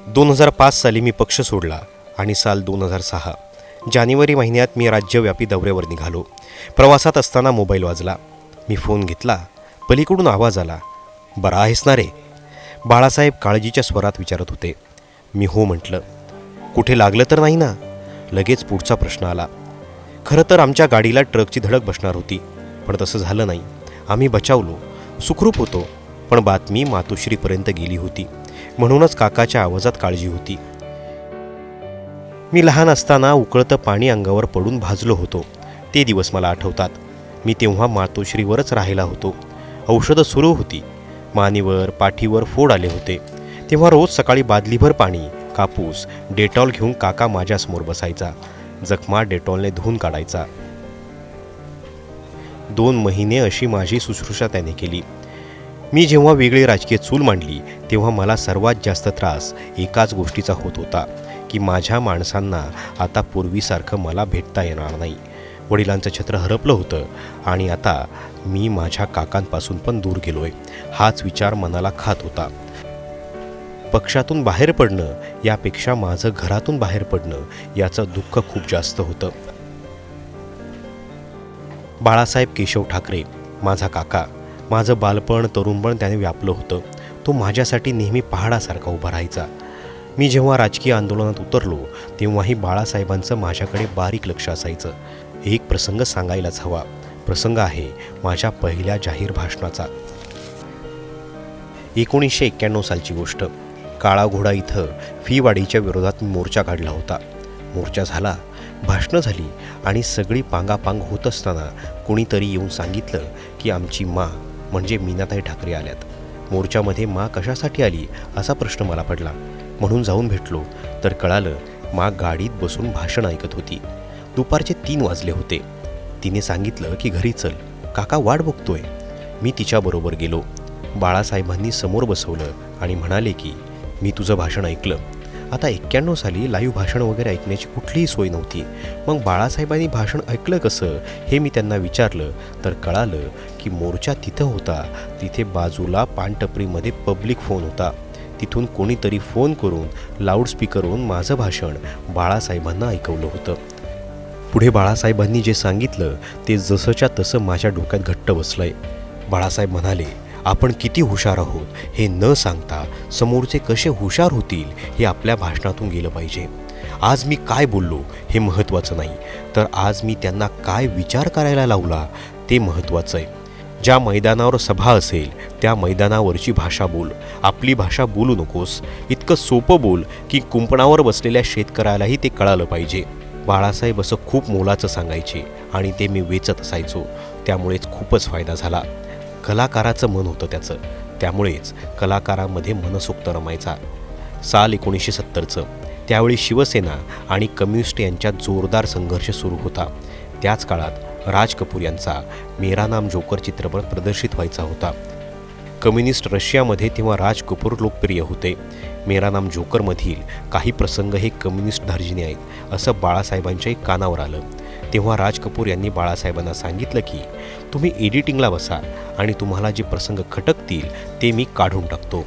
2005 साली मी पक्ष सोडला आणि साल 2006 जानेवारी महिन्यात मी राज्यव्यापी दौऱ्यावर निघालो. प्रवासात असताना मोबाईल वाजला. मी फोन घेतला. पलीकडून आवाज आला, बरा आहेस ना रे? बाळासाहेब काळजीच्या स्वरात विचारत होते. मी हो म्हटलं. कुठे लागलं तर नाही ना? लगेच पुढचा प्रश्न आला. खरं तर आमच्या गाडीला ट्रकची धडक बसणार होती, पण तसं झालं नाही. आम्ही बचावलो, सुखरूप होतो. पण बातमी मातोश्रीपर्यंत गेली होती, म्हणूनच काकाच्या आवाजात काळजी होती. मी लहान असताना उकळतं पाणी अंगावर पडून भाजलो होतो. ते दिवस मला आठवतात. मी तेव्हा मातोश्रीवरच राहिला होतो. औषधं सुरू होती. मानेवर पाठीवर फोड आले होते. तेव्हा रोज सकाळी बादलीभर पाणी, कापूस, डेटॉल घेऊन काका माझ्यासमोर बसायचा. जखमा डेटॉलने धुवून काढायचा. 2 महिने अशी माझी शुश्रूषा त्याने केली. मी जेव्हा वेगळी राजकीय चूल मांडली तेव्हा मला सर्वात जास्त त्रास एकाच गोष्टीचा होत होता की माझ्या माणसांना आता पूर्वीसारखं मला भेटता येणार नाही. वडिलांचं छत्र हरपलं होतं आणि आता मी माझ्या काकांपासून पण दूर गेलोय, हाच विचार मनाला खात होता. पक्षातून बाहेर पडणं यापेक्षा माझं घरातून बाहेर पडणं याचं दुःख खूप जास्त होतं. बाळासाहेब केशव ठाकरे, माझा काका, माझं बालपण तरुणपण त्याने व्यापलं होतं. तो माझ्यासाठी नेहमी पहाडासारखा उभा राहायचा. मी जेव्हा राजकीय आंदोलनात उतरलो तेव्हाही बाळासाहेबांचं माझ्याकडे बारीक लक्ष असायचं. एक प्रसंग सांगायलाच हवा. प्रसंग आहे माझ्या पहिल्या जाहीर भाषणाचा. 1991 सालची गोष्ट. काळा घोडा इथं फीवाढीच्या विरोधात मी मोर्चा काढला होता. मोर्चा झाला, भाषणं झाली आणि सगळी पांगापांग होत असताना कुणीतरी येऊन सांगितलं की आमची माँ म्हणजे मीनाताई ठाकरे आल्यात. मोर्चामध्ये माँ कशासाठी आली असा प्रश्न मला पडला. म्हणून जाऊन भेटलो तर कळालं माँ गाडीत बसून भाषण ऐकत होती. दुपारचे 3 वाजले होते. तिने सांगितलं की घरी चल, काका वाट बघतोय. मी तिच्याबरोबर गेलो. बाळासाहेबांनी समोर बसवलं आणि म्हणाले की मी तुझं भाषण ऐकलं. आता 91 साली लाईव्ह भाषण वगैरे ऐकण्याची कुठलीही सोय नव्हती. मग बाळासाहेबांनी भाषण ऐकलं कसं हे मी त्यांना विचारलं तर कळालं की मोर्चा तिथं होता. तिथे बाजूला पानटपरीमध्ये पब्लिक फोन होता. तिथून कोणीतरी फोन करून लाऊडस्पीकरवरून माझं भाषण बाळासाहेबांना ऐकवलं होतं. पुढे बाळासाहेबांनी जे सांगितलं ते जसंच्या तसं माझ्या डोक्यात घट्ट बसलंय. बाळासाहेब म्हणाले, आपण किती हुशार आहोत हे न सांगता समोरचे कसे हुशार होतील हे आपल्या भाषणातून गेलं पाहिजे. आज मी काय बोललो हे महत्त्वाचं नाही, तर आज मी त्यांना काय विचार करायला लावला ते महत्त्वाचं आहे. ज्या मैदानावर सभा असेल त्या मैदानावरची भाषा बोल, आपली भाषा बोलू नकोस. इतकं सोपं बोल की कुंपणावर बसलेल्या शेतकऱ्यालाही ते कळालं पाहिजे. बाळासाहेब असं खूप मोलाचं सांगायचे आणि ते मी वेचत असायचो. त्यामुळेच खूपच फायदा झाला. कलाकाराचं मन होतं त्याचं, त्यामुळेच कलाकारामध्ये मनसोक्त रमायचा. साल 1970चं. त्यावेळी शिवसेना आणि कम्युनिस्ट यांच्यात जोरदार संघर्ष सुरू होता. त्याच काळात राज कपूर यांचा मेरा नाम जोकर चित्रपट प्रदर्शित व्हायचा होता. कम्युनिस्ट रशियामध्ये तेव्हा राज कपूर लोकप्रिय होते. मेरा नाम जोकरमधील काही प्रसंग हे कम्युनिस्ट धार्जिणे आहेत असं बाळासाहेबांच्याही कानावर आलं. तेव्हा राज कपूर यांनी बाळासाहेबांना सांगितलं की तुम्ही एडिटिंगला बसा आणि तुम्हाला जे प्रसंग खटकतील ते मी काढून टाकतो.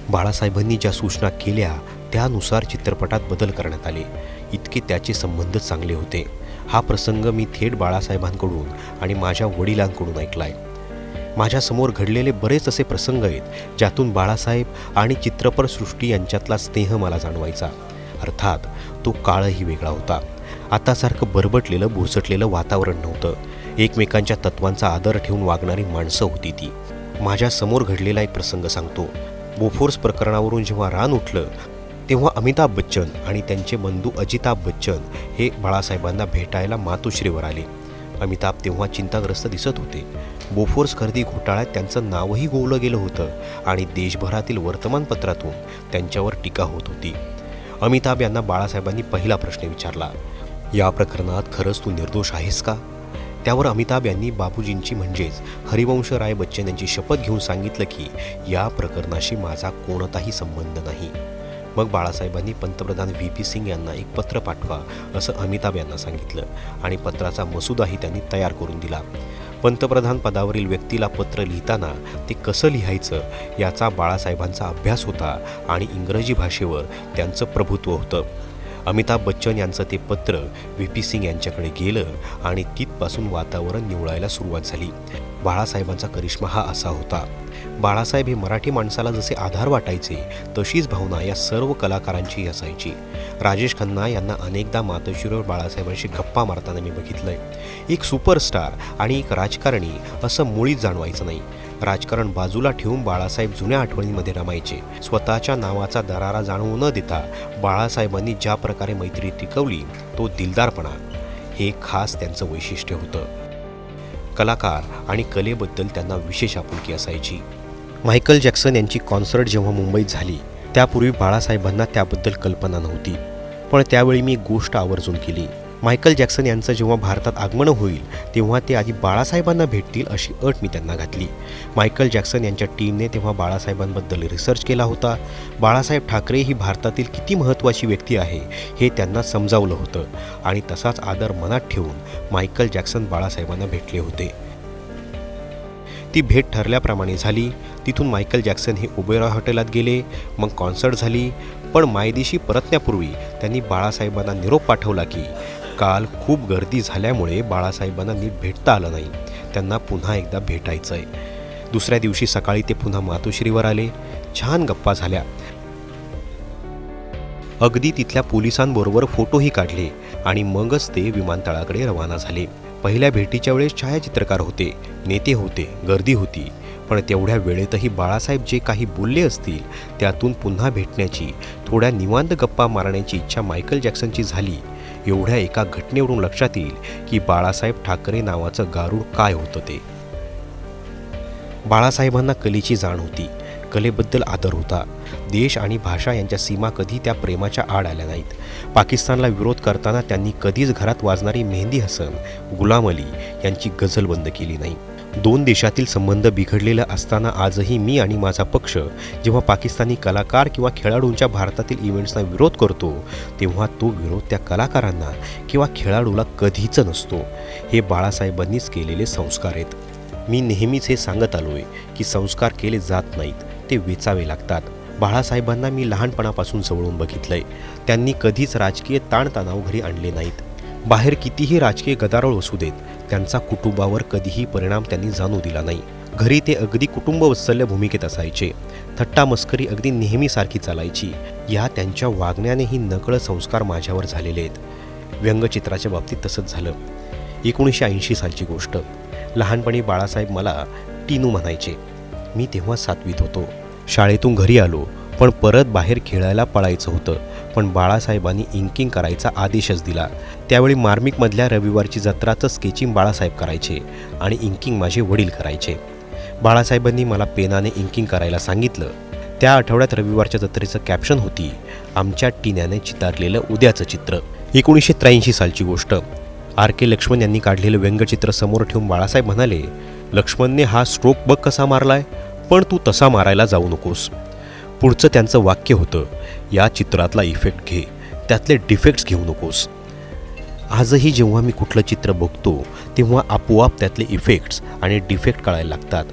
बाळासाहेबांनी ज्या सूचना केल्या त्यानुसार चित्रपटात बदल करण्यात आले. इतके त्याचे संबंध चांगले होते. हा प्रसंग मी थेट बाळासाहेबांकडून आणि माझ्या वडिलांकडून ऐकलाय. माझ्यासमोर घडलेले बरेच असे प्रसंग आहेत ज्यातून बाळासाहेब आणि चित्रपटसृष्टी यांच्यातला स्नेह मला जाणवायचा. अर्थात तो काळही वेगळा होता. आतासारखं बरबटलेलं बुरसटलेलं वातावरण नव्हतं. एकमेकांच्या तत्वांचा आदर ठेवून वागणारी माणसं होती ती. माझ्यासमोर घडलेला एक प्रसंग सांगतो. बोफोर्स प्रकरणावरून जेव्हा रान उठलं तेव्हा अमिताभ बच्चन आणि त्यांचे बंधू अजिताभ बच्चन हे बाळासाहेबांना भेटायला मातोश्रीवर आले. अमिताभ तेव्हा चिंताग्रस्त दिसत होते. बोफोर्स खरेदी घोटाळ्यात त्यांचं नावही गोवलं गेलं होतं आणि देशभरातील वर्तमानपत्रातून त्यांच्यावर टीका होत होती. अमिताभ यांना बाळासाहेबांनी पहिला प्रश्न विचारला, या प्रकरणात खरंच तू निर्दोष आहेस का? त्यावर अमिताभ यांनी बापूजींची म्हणजेच हरिवंश राय बच्चन यांची शपथ घेऊन सांगितलं की या प्रकरणाशी माझा कोणताही संबंध नाही. मग बाळासाहेबांनी पंतप्रधान VP सिंग यांना एक पत्र पाठवा असं अमिताभ यांना सांगितलं आणि पत्राचा मसुदाही त्यांनी तयार करून दिला. पंतप्रधान पदावरील व्यक्तीला पत्र लिहिताना ते कसं लिहायचं याचा बाळासाहेबांचा अभ्यास होता आणि इंग्रजी भाषेवर त्यांचं प्रभुत्व होतं. अमिताभ बच्चन यांचं ते पत्र व्ही.पी. सिंग यांच्याकडे गेलं आणि तिथपासून वातावरण निवळायला सुरुवात झाली. बाळासाहेबांचा करिश्मा हा असा होता. बाळासाहेब हे मराठी माणसाला जसे आधार वाटायचे तशीच भावना या सर्व कलाकारांची असायची. राजेश खन्ना यांना अनेकदा मातोश्रीवर बाळासाहेबांशी गप्पा मारताना मी बघितलंय. एक सुपरस्टार आणि एक राजकारणी असं मुळीच जाणवायचं नाही. राजकारण बाजूला ठेवून बाळासाहेब जुन्या आठवणींमध्ये रमायचे. स्वतःच्या नावाचा दरारा जाणवू न देता बाळासाहेबांनी ज्या प्रकारे मैत्री टिकवली तो दिलदारपणा हे खास त्यांचं वैशिष्ट्य होतं. कलाकार आणि कलेबद्दल त्यांना विशेष आपुलकी असायची. मायकल जॅक्सन यांची कॉन्सर्ट जेव्हा मुंबईत झाली त्यापूर्वी बाळासाहेबांना त्याबद्दल कल्पना नव्हती, पण त्यावेळी मी गोष्ट आवर्जून केली. मायकल जॅक्सन यांचं जेव्हा भारतात आगमन होईल तेव्हा ते आधी बाळासाहेबांना भेटतील अशी अट मी त्यांना घातली. मायकल जॅक्सन यांच्या टीमने तेव्हा बाळासाहेबांबद्दल रिसर्च केला होता. बाळासाहेब ठाकरे ही भारतातील किती महत्त्वाची व्यक्ती आहे हे त्यांना समजावलं होतं आणि तसाच आदर मनात ठेवून मायकल जॅक्सन बाळासाहेबांना भेटले होते. ती भेट ठरल्याप्रमाणे झाली. तिथून मायकल जॅक्सन हे ओबेरॉय हॉटेलात गेले. मग कॉन्सर्ट झाली. पण मायदेशी परतण्यापूर्वी त्यांनी बाळासाहेबांना निरोप पाठवला की काल खूप गर्दी झाल्यामुळे बाळासाहेबांना नीट भेटता आलं नाही, त्यांना पुन्हा एकदा भेटायचं आहे. दुसऱ्या दिवशी सकाळी ते पुन्हा मातोश्रीवर आले. छान गप्पा झाल्या. अगदी तिथल्या पोलिसांबरोबर फोटोही काढले आणि मगच ते विमानतळाकडे रवाना झाले. पहिल्या भेटीच्या वेळेस छायाचित्रकार होते, नेते होते, गर्दी होती. पण तेवढ्या वेळेतही बाळासाहेब जे काही बोलले असतील त्यातून पुन्हा भेटण्याची, थोड्या निवांत गप्पा मारण्याची इच्छा मायकल जॅक्सनची झाली. एवढ्या एका घटनेवरून लक्षात येईल की बाळासाहेब ठाकरे नावाचं गारुड काय होतं ते. बाळासाहेबांना कलेची जाण होती, कलेबद्दल आदर होता. देश आणि भाषा यांच्या सीमा कधी त्या प्रेमाच्या आड आल्या नाहीत. पाकिस्तानला विरोध करताना त्यांनी कधीच घरात वाजणारी मेहंदी हसन, गुलाम अली यांची गझल बंद केली नाही. दोन देशातील संबंध बिघडलेला असताना आजही मी आणि माझा पक्ष जेव्हा पाकिस्तानी कलाकार किंवा खेळाडूंच्या भारतातील इव्हेंट्सना विरोध करतो तेव्हा तो विरोध त्या कलाकारांना किंवा खेळाडूला कधीच नसतो. हे बाळासाहेबांनीच केलेले संस्कार आहेत. मी नेहमीच हे सांगत आलो आहे की संस्कार केले जात नाहीत, ते वेचावे लागतात. बाळासाहेबांना मी लहानपणापासून जवळून बघितलंय. त्यांनी कधीच राजकीय ताणतणाव घरी आणले नाहीत. बाहेर कितीही राजकीय गदारोळ असू देत, त्यांचा कुटुंबावर कधीही परिणाम त्यांनी जाणू दिला नाही. घरी ते अगदी कुटुंबवत्सल्य भूमिकेत असायचे. थट्टा मस्करी अगदी नेहमीसारखी चालायची. या त्यांच्या वागण्यानेही नकळत संस्कार माझ्यावर झालेले आहेत. व्यंगचित्राच्या बाबतीत तसंच झालं. 1980 सालची गोष्ट. लहानपणी बाळासाहेब मला टीनू म्हणायचे. मी तेव्हा 7वीत होतो. शाळेतून घरी आलो पण परत बाहेर खेळायला पळायचं होतं. पण बाळासाहेबांनी इंकिंग करायचा आदेशच दिला. त्यावेळी मार्मिकमधल्या रविवारची जत्राचं स्केचिंग बाळासाहेब करायचे आणि इंकिंग माझे वडील करायचे. बाळासाहेबांनी मला पेनाने इंकिंग करायला सांगितलं. त्या आठवड्यात रविवारच्या जत्रेचं कॅप्शन होती, आमच्या टिन्याने चितारलेलं उद्याचं चित्र. 1983 सालची गोष्ट. R.K. लक्ष्मण यांनी काढलेलं व्यंगचित्र समोर ठेवून बाळासाहेब म्हणाले, लक्ष्मणने हा स्ट्रोक बघ कसा मारलाय, पण तू तसा मारायला जाऊ नकोस. पुढचं त्यांचं वाक्य होतं, या चित्रातला इफेक्ट घे, त्यातले डिफेक्ट्स घेऊ नकोस. आजही जेव्हा मी कुठलं चित्र बघतो तेव्हा आपोआप त्यातले इफेक्ट्स आणि डिफेक्ट कळायला लागतात.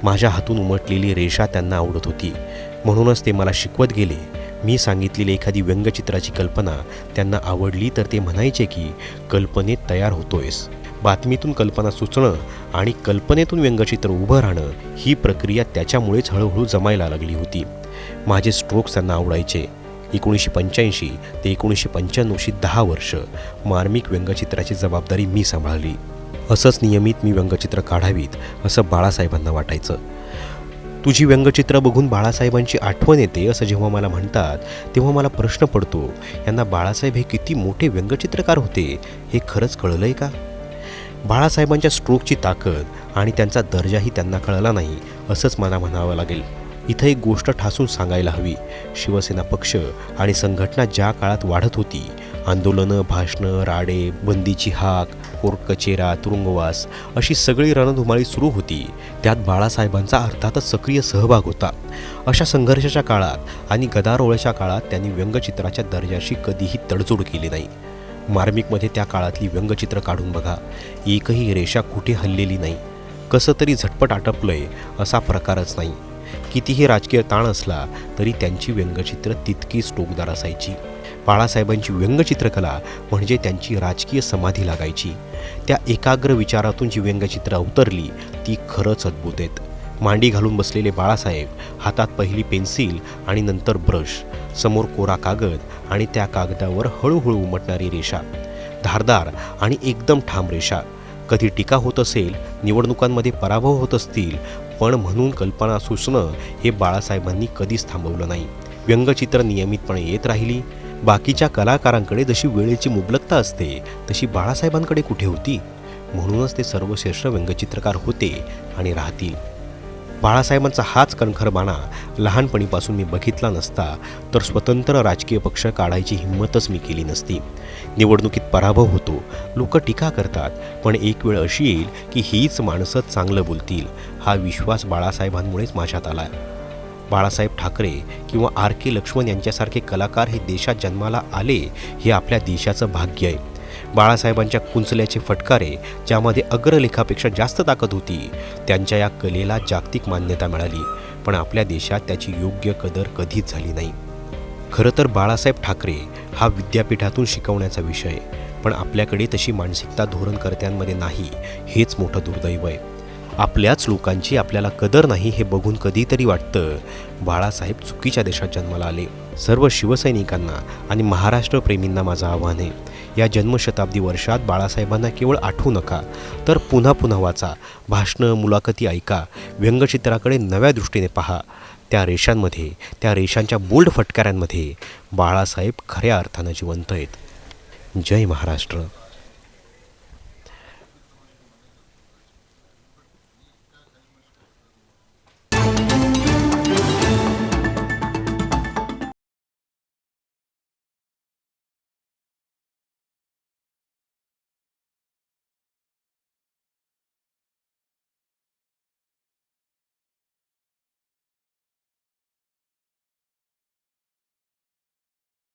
माझ्या हातून उमटलेली रेषा त्यांना आवडत होती, म्हणूनच ते मला शिकवत गेले. मी सांगितलेली एखादी व्यंगचित्राची कल्पना त्यांना आवडली तर ते म्हणायचे की कल्पनेत तयार होतोयस. बातमीतून कल्पना सुचणं आणि कल्पनेतून व्यंगचित्र उभं राहणं ही प्रक्रिया त्याच्यामुळेच हळूहळू जमायला लागली होती. माझे स्ट्रोक्स त्यांना आवडायचे. 1985 ते 1995शी 10 वर्ष मार्मिक व्यंगचित्राची जबाबदारी मी सांभाळली. असंच नियमित मी व्यंगचित्र काढावीत असं बाळासाहेबांना वाटायचं. तुझी व्यंगचित्र बघून बाळासाहेबांची आठवण येते असं जेव्हा मला म्हणतात तेव्हा मला प्रश्न पडतो, यांना बाळासाहेब हे किती मोठे व्यंगचित्रकार होते हे खरंच कळलंय का? बाळासाहेबांच्या स्ट्रोकची ताकद आणि त्यांचा दर्जाही त्यांना कळला नाही असंच मला म्हणावं लागेल. इथं एक गोष्ट ठासून सांगायला हवी. शिवसेना पक्ष आणि संघटना ज्या काळात वाढत होती, आंदोलनं, भाषणं, राडे, बंदीची हाक, कोर्ट कचेरा, तुरुंगवास अशी सगळी रणधुमाळी सुरू होती. त्यात बाळासाहेबांचा अर्थातच सक्रिय सहभाग होता. अशा संघर्षाच्या काळात आणि गदारोळाच्या काळात त्यांनी व्यंगचित्राच्या दर्जाशी कधीही तडजोड केली नाही. मार्मिकमध्ये त्या काळातली व्यंगचित्र काढून बघा, एकही रेषा कुठे हललेली नाही. कसं तरी झटपट आटपलंय असा प्रकारच नाही. कितीही राजकीय ताण असला तरी त्यांची व्यंगचित्र तितकीच टोकदार असायची. बाळासाहेबांची व्यंगचित्रकला म्हणजे त्यांची राजकीय समाधी लागायची. त्या एकाग्र विचारातून जी व्यंगचित्र अवतरली ती खरंच अद्भुत आहेत. मांडी घालून बसलेले बाळासाहेब, हातात पहिली पेन्सिल आणि नंतर ब्रश, समोर कोरा कागद आणि त्या कागदावर हळूहळू उमटणारी रेषा, धारदार आणि एकदम ठाम रेषा. कधी टीका होत असेल, निवडणुकांमध्ये पराभव होत असतील, पण म्हणून कल्पना सुचणं हे बाळासाहेबांनी कधीच थांबवलं नाही. व्यंगचित्र नियमितपणे येत राहिली. बाकीच्या कलाकारांकडे जशी वेळेची मुबलकता असते तशी बाळासाहेबांकडे कुठे होती. म्हणूनच ते सर्वश्रेष्ठ व्यंगचित्रकार होते आणि राहतील. बाळासाहेबांचा हाच कणखरपणा लहानपणीपासून मी बघितला नसता तर स्वतंत्र राजकीय पक्ष काढायची हिंमतच मी केली नसती. निवडणुकीत पराभव होतो, लोक टीका करतात, पण एक वेळ अशी येईल की हीच माणसं चांगलं बोलतील. हा विश्वास बाळासाहेबांमुळेच माझ्यात आला. बाळासाहेब ठाकरे किंवा R.K. लक्ष्मण यांच्यासारखे कलाकार हे देशात जन्माला आले हे आपल्या देशाचं भाग्य आहे. बाळासाहेबांच्या कुंचल्याचे फटकारे, ज्यामध्ये अग्रलेखापेक्षा जास्त ताकद होती, त्यांच्या या कलेला जागतिक मान्यता मिळाली, पण आपल्या देशात त्याची योग्य कदर कधीच झाली नाही. खरं तर बाळासाहेब ठाकरे हा विद्यापीठातून शिकवण्याचा विषय, पण आपल्याकडे तशी मानसिकता धोरणकर्त्यांमध्ये नाही, हेच मोठं दुर्दैव आहे. आपल्याच लोकांची आपल्याला कदर नाही हे बघून कधीतरी वाटतं बाळासाहेब चुकीच्या देशात जन्माला आले. सर्व शिवसैनिकांना आणि महाराष्ट्रप्रेमींना माझं आव्हान आहे, या जन्मशताब्दी वर्षात बाळासाहेबांना केवळ आठवू नका, तर पुन्हा पुन्हा वाचा, भाषणं, मुलाखती ऐका, व्यंगचित्राकडे नव्या दृष्टीने पहा. त्या रेषांमध्ये, त्या रेषांच्या बोल्ड फटकाऱ्यांमध्ये बाळासाहेब खऱ्या अर्थानं जिवंत आहेत. जय महाराष्ट्र.